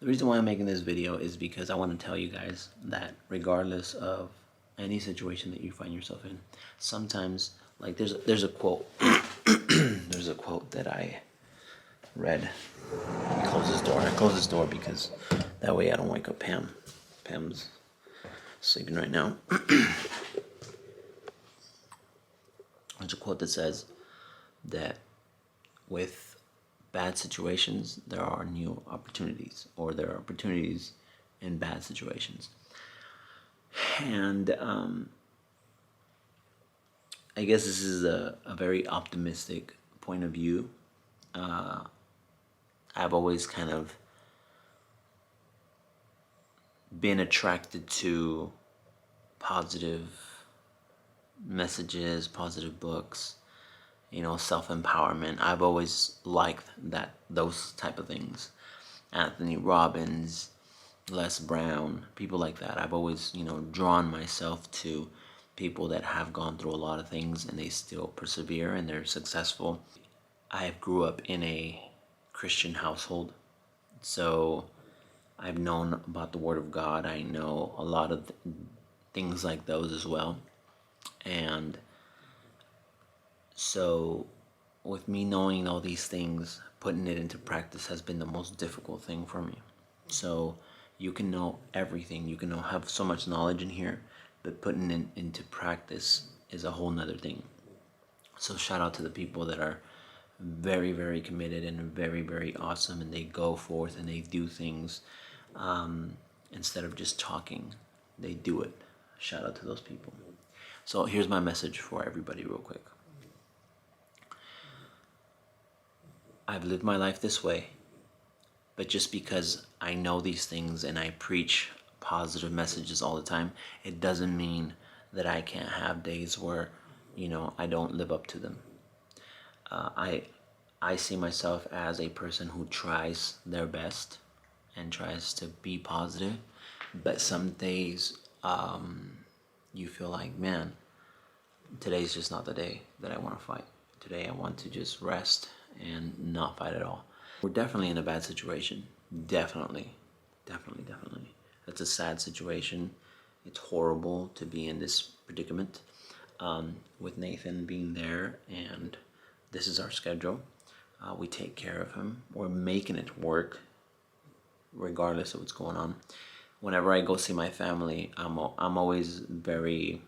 The reason why I'm making this video is because I want to tell you guys that regardless of any situation that you find yourself in, sometimes, like, there's a quote there's a quote that I read. Let me close this door. I close this door because that way I don't wake up Pam. Pam's sleeping right now. There's a quote that says that with bad situations, there are new opportunities, or there are opportunities in bad situations. And I guess this is a very optimistic point of view. I've always kind of been attracted to positive messages, positive books, self-empowerment. I've always liked those type of things. Anthony Robbins, Les Brown, people like that. I've always, drawn myself to people that have gone through a lot of things and they still persevere and they're successful. I grew up in a Christian household, so I've known about the Word of God. I know a lot of things like those as well. And so with me knowing all these things, putting it into practice has been the most difficult thing for me. So you can know everything, you can have so much knowledge in here, but putting it into practice is a whole nother thing. So shout out to the people that are very, very committed and very, very awesome, and they go forth and they do things instead of just talking. They do it. Shout out to those people. So here's my message for everybody real quick. I've lived my life this way, but just because I know these things and I preach positive messages all the time, it doesn't mean that I can't have days where, I don't live up to them. I see myself as a person who tries their best and tries to be positive, but some days you feel like, man, today's just not the day that I want to fight. Today I want to just rest and not fight at all. We're definitely in a bad situation. Definitely. That's a sad situation. It's horrible to be in this predicament with Nathan being there, and this is our schedule. We take care of him. We're making it work regardless of what's going on. Whenever I go see my family, I'm always very...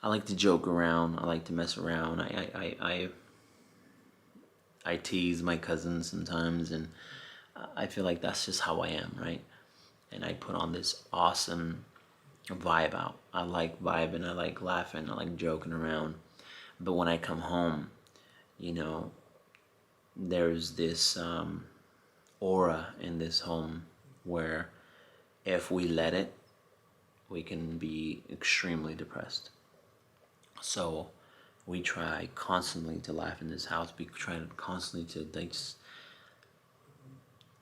I like to joke around. I like to mess around. I tease my cousins sometimes, and I feel like that's just how I am, right? And I put on this awesome vibe out. I like vibing. I like laughing. I like joking around. But when I come home, there's this aura in this home where if we let it, we can be extremely depressed. So we try constantly to laugh in this house. We try constantly to just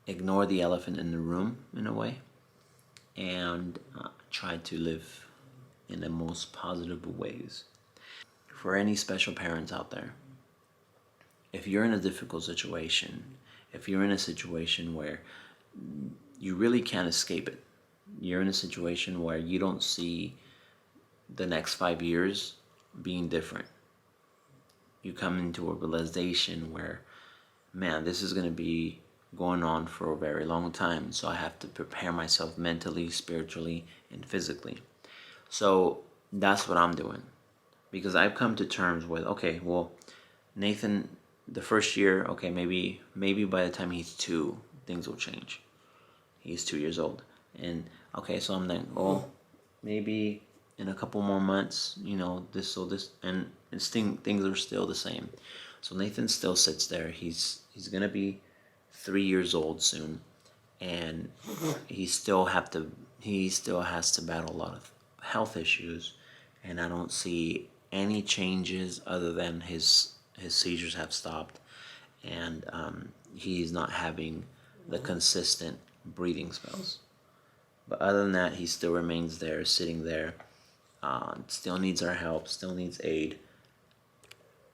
ignore the elephant in the room in a way, and try to live in the most positive ways. For any special parents out there, if you're in a difficult situation, if you're in a situation where you really can't escape it, you're in a situation where you don't see the next 5 years being different, you come into a realization where, man, this is going to be going on for a very long time, so I have to prepare myself mentally, spiritually, and physically. So that's what I'm doing, because I've come to terms with, okay, well, Nathan, the first year, okay, maybe by the time he's 2, things will change. He's 2 years old, and okay, so I'm then, well, maybe in a couple more months, and things are still the same. So Nathan still sits there. He's gonna be 3 years old soon, and he still has to battle a lot of health issues, and I don't see any changes other than his seizures have stopped, and he's not having the consistent breathing spells. But other than that, he still remains there, sitting there. Still needs our help, still needs aid.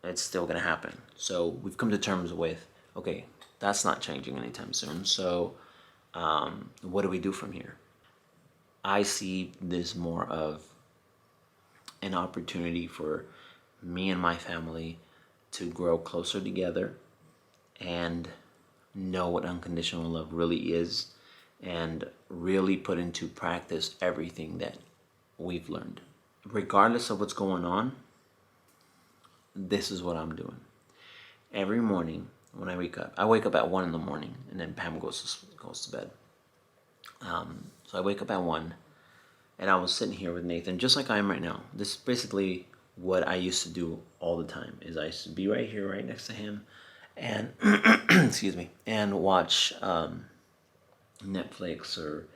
It's still gonna happen. So we've come to terms with, okay, That's not changing anytime soon. So what do we do from here? I see this more of an opportunity for me and my family to grow closer together and know what unconditional love really is and really put into practice everything that we've learned. Regardless of what's going on, this is what I'm doing. Every morning when I wake up at 1 in the morning, and then Pam goes to bed. So I wake up at 1, and I was sitting here with Nathan, just like I am right now. This is basically what I used to do all the time. Is I used to be right here, right next to him, and excuse me, and watch Netflix or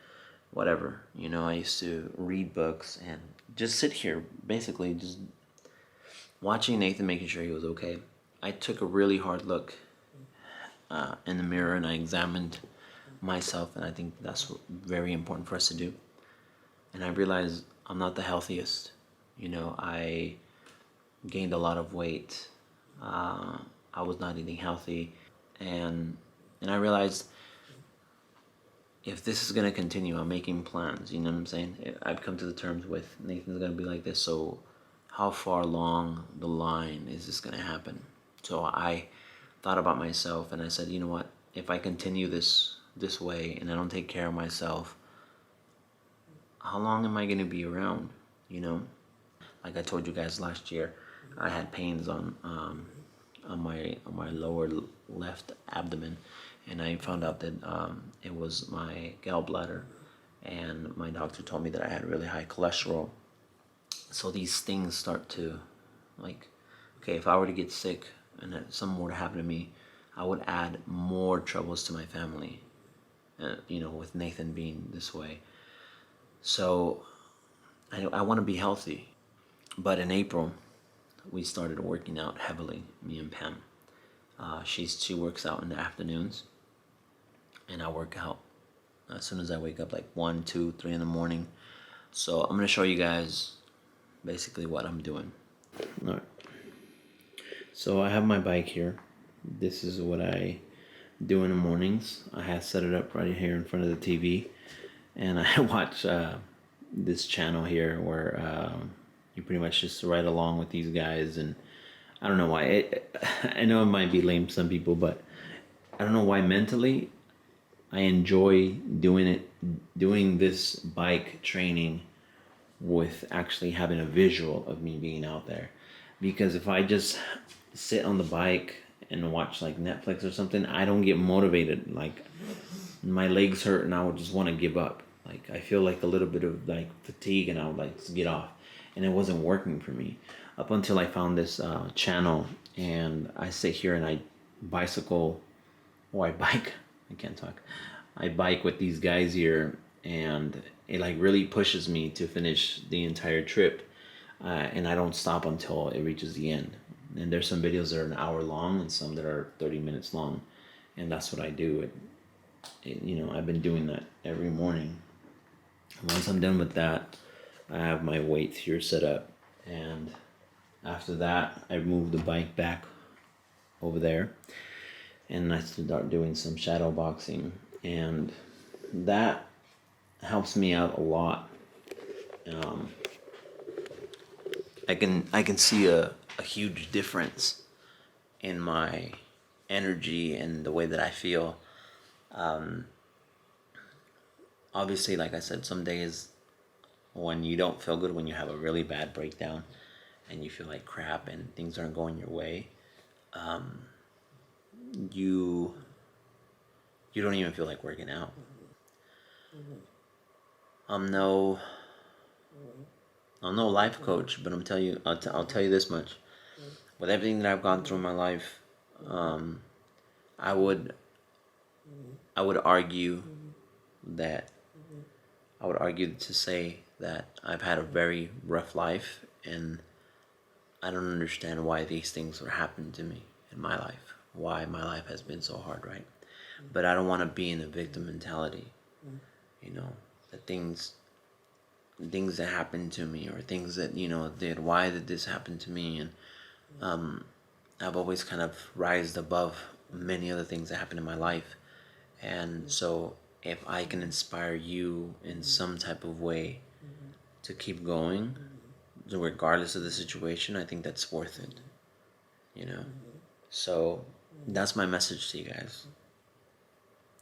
whatever. I used to read books and just sit here, basically just watching Nathan, making sure he was okay. I took a really hard look in the mirror, and I examined myself, and I think that's very important for us to do. And I realized I'm not the healthiest. I gained a lot of weight. I was not eating healthy, and I realized if this is gonna continue, I'm making plans. You know what I'm saying? I've come to the terms with Nathan's gonna be like this. So, how far along the line is this gonna happen? So I thought about myself, and I said, you know what? If I continue this way and I don't take care of myself, how long am I gonna be around? Like I told you guys last year, I had pains on my lower left abdomen, and I found out that it was my gallbladder, and my doctor told me that I had really high cholesterol. So these things start to, like, okay, if I were to get sick and that something were to happen to me, I would add more troubles to my family, with Nathan being this way. So I want to be healthy. But in April, we started working out heavily, me and Pam. She works out in the afternoons, and I work out as soon as I wake up, like 1, 2, 3 in the morning. So I'm going to show you guys basically what I'm doing. All right. So I have my bike here. This is what I do in the mornings. I have set it up right here in front of the TV, and I watch this channel here where you pretty much just ride along with these guys. And I don't know why. I know it might be lame to some people, but I don't know why mentally I enjoy doing this bike training with actually having a visual of me being out there. Because if I just sit on the bike and watch like Netflix or something, I don't get motivated. Like, my legs hurt and I would just want to give up. Like, I feel like a little bit of like fatigue, and I would like to get off. And it wasn't working for me up until I found this channel, and I sit here and I bike. I can't talk. I bike with these guys here, and it like really pushes me to finish the entire trip, and I don't stop until it reaches the end. And there's some videos that are an hour long and some that are 30 minutes long, and that's what I do. I've been doing that every morning. Once I'm done with that, I have my weights here set up, and after that I move the bike back over there, and I start doing some shadow boxing, and that helps me out a lot. I can see a huge difference in my energy and the way that I feel. Obviously, like I said, some days when you don't feel good, when you have a really bad breakdown and you feel like crap and things aren't going your way, you don't even feel like working out. I'm no life coach, but I'll tell you this much: with everything that I've gone through in my life, I would argue that to say that I've had a very rough life, and I don't understand why these things are happening to me in my life, why my life has been so hard, right? But I don't want to be in a victim mentality. The things that happened to me, or things that why did this happen to me? And I've always kind of rised above many other things that happen in my life. And so if I can inspire you in some type of way to keep going, regardless of the situation, I think that's worth it, you know? So that's my message to you guys,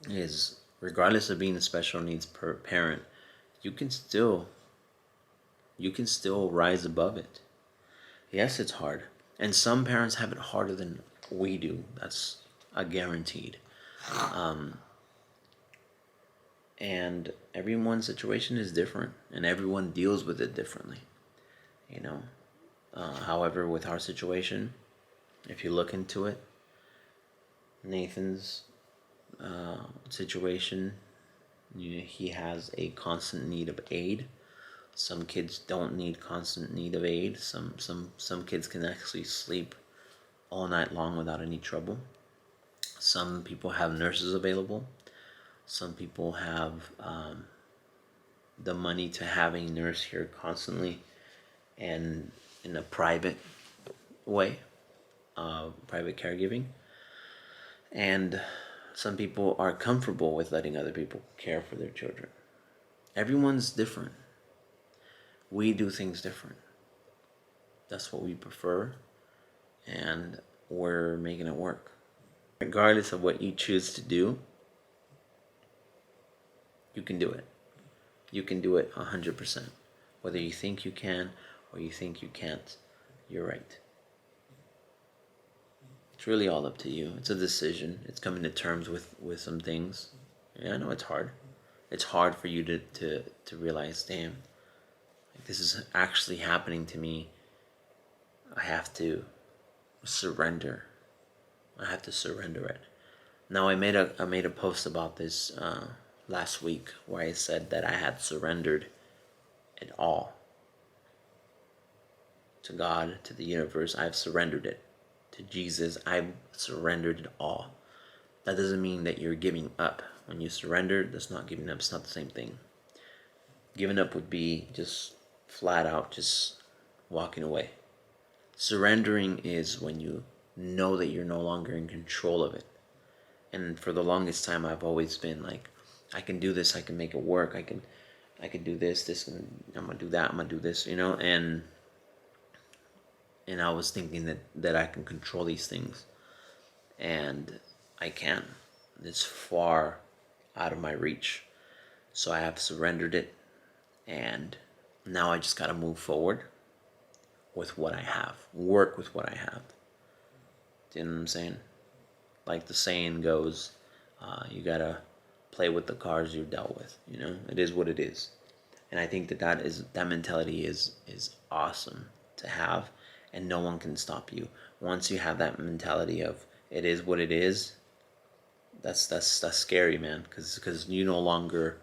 is regardless of being a special needs parent, you can still rise above it. Yes, it's hard. And some parents have it harder than we do. That's a guaranteed. And everyone's situation is different, and everyone deals with it differently, you know. However, with our situation, if you look into it, Nathan's situation, he has a constant need of aid. Some kids don't need constant need of aid. Some kids can actually sleep all night long without any trouble. Some people have nurses available. Some people have the money to have a nurse here constantly and in a private way, private caregiving. And some people are comfortable with letting other people care for their children. Everyone's different. We do things different. That's what we prefer, and we're making it work. Regardless of what you choose to do, you can do it. You can do it 100%. Whether you think you can or you think you can't, you're right. It's really all up to you. It's a decision. It's coming to terms with some things. Yeah, I know it's hard. It's hard for you to realize, damn, like, this is actually happening to me. I have to surrender. I have to surrender it. Now, I made a post about this last week where I said that I had surrendered it all to God, to the universe. I've surrendered it to Jesus. I've surrendered it all. That doesn't mean that you're giving up. When you surrender, that's not giving up. It's not the same thing. Giving up would be just flat out just walking away. Surrendering is when you know that you're no longer in control of it. And for the longest time, I've always been like, I can do this. I can make it work. I can do this, and I'm gonna do that. I'm gonna do this, and I was thinking that I can control these things, and I can. It's far out of my reach. So I have surrendered it, and now I just gotta move forward with what I have. Work with what I have. Do you know what I'm saying? Like the saying goes, you gotta play with the cards you're dealt with. It is what it is, and I think that mentality is awesome to have, and no one can stop you. Once you have that mentality of it is what it is, that's scary, man, because you're no longer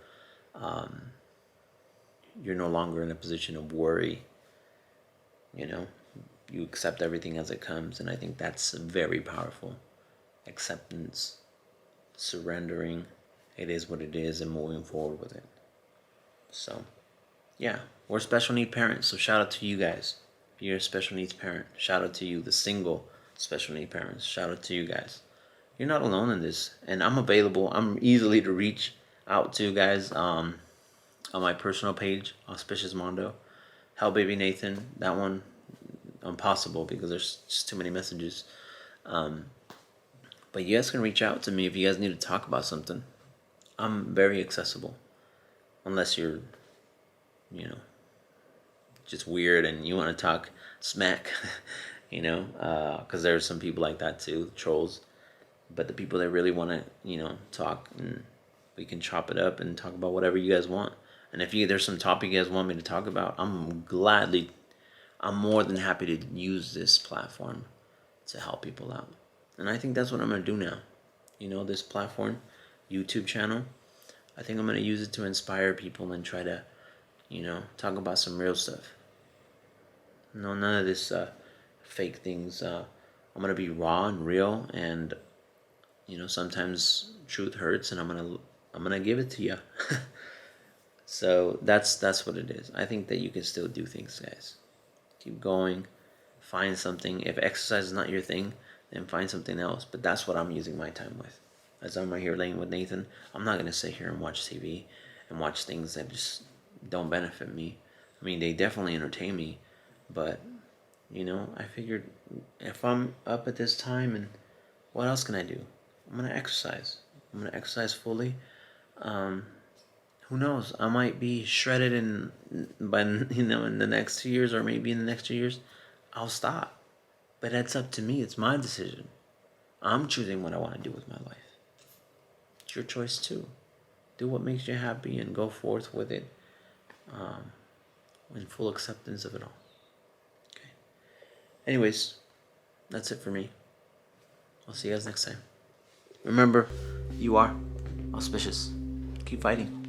in a position of worry. You accept everything as it comes, and I think that's very powerful. Acceptance, surrendering, it is what it is, and moving forward with it. So, yeah, we're special need parents, so shout out to you guys. If you're a special needs parent, shout out to you. The single special need parents, shout out to you guys. You're not alone in this, and I'm available. I'm easily to reach out to, guys, on my personal page, Auspicious Mondo. Hell Baby Nathan, that one, impossible because there's just too many messages. But you guys can reach out to me if you guys need to talk about something. I'm very accessible, unless you're, just weird and you want to talk smack, because there's some people like that too, trolls. But the people that really want to, talk, and we can chop it up and talk about whatever you guys want. And if there's some topic you guys want me to talk about, I'm more than happy to use this platform to help people out. And I think that's what I'm going to do now. This platform, YouTube channel, I think I'm going to use it to inspire people and try to, talk about some real stuff. None of this fake things. I'm going to be raw and real, and, sometimes truth hurts, and I'm going to give it to you. So that's what it is. I think that you can still do things, guys. Keep going. Find something. If exercise is not your thing, and find something else. But that's what I'm using my time with. As I'm right here laying with Nathan, I'm not gonna sit here and watch TV and watch things that just don't benefit me. I mean, they definitely entertain me, but I figured if I'm up at this time, and what else can I do? I'm gonna exercise. I'm gonna exercise fully. Um, who knows? I might be shredded in the next 2 years, or maybe in the next 2 years, I'll stop. But that's up to me. It's my decision. I'm choosing what I want to do with my life. It's your choice too. Do what makes you happy and go forth with it, um, in full acceptance of it all. Okay. Anyways, that's it for me. I'll see you guys next time. Remember, you are auspicious. Keep fighting.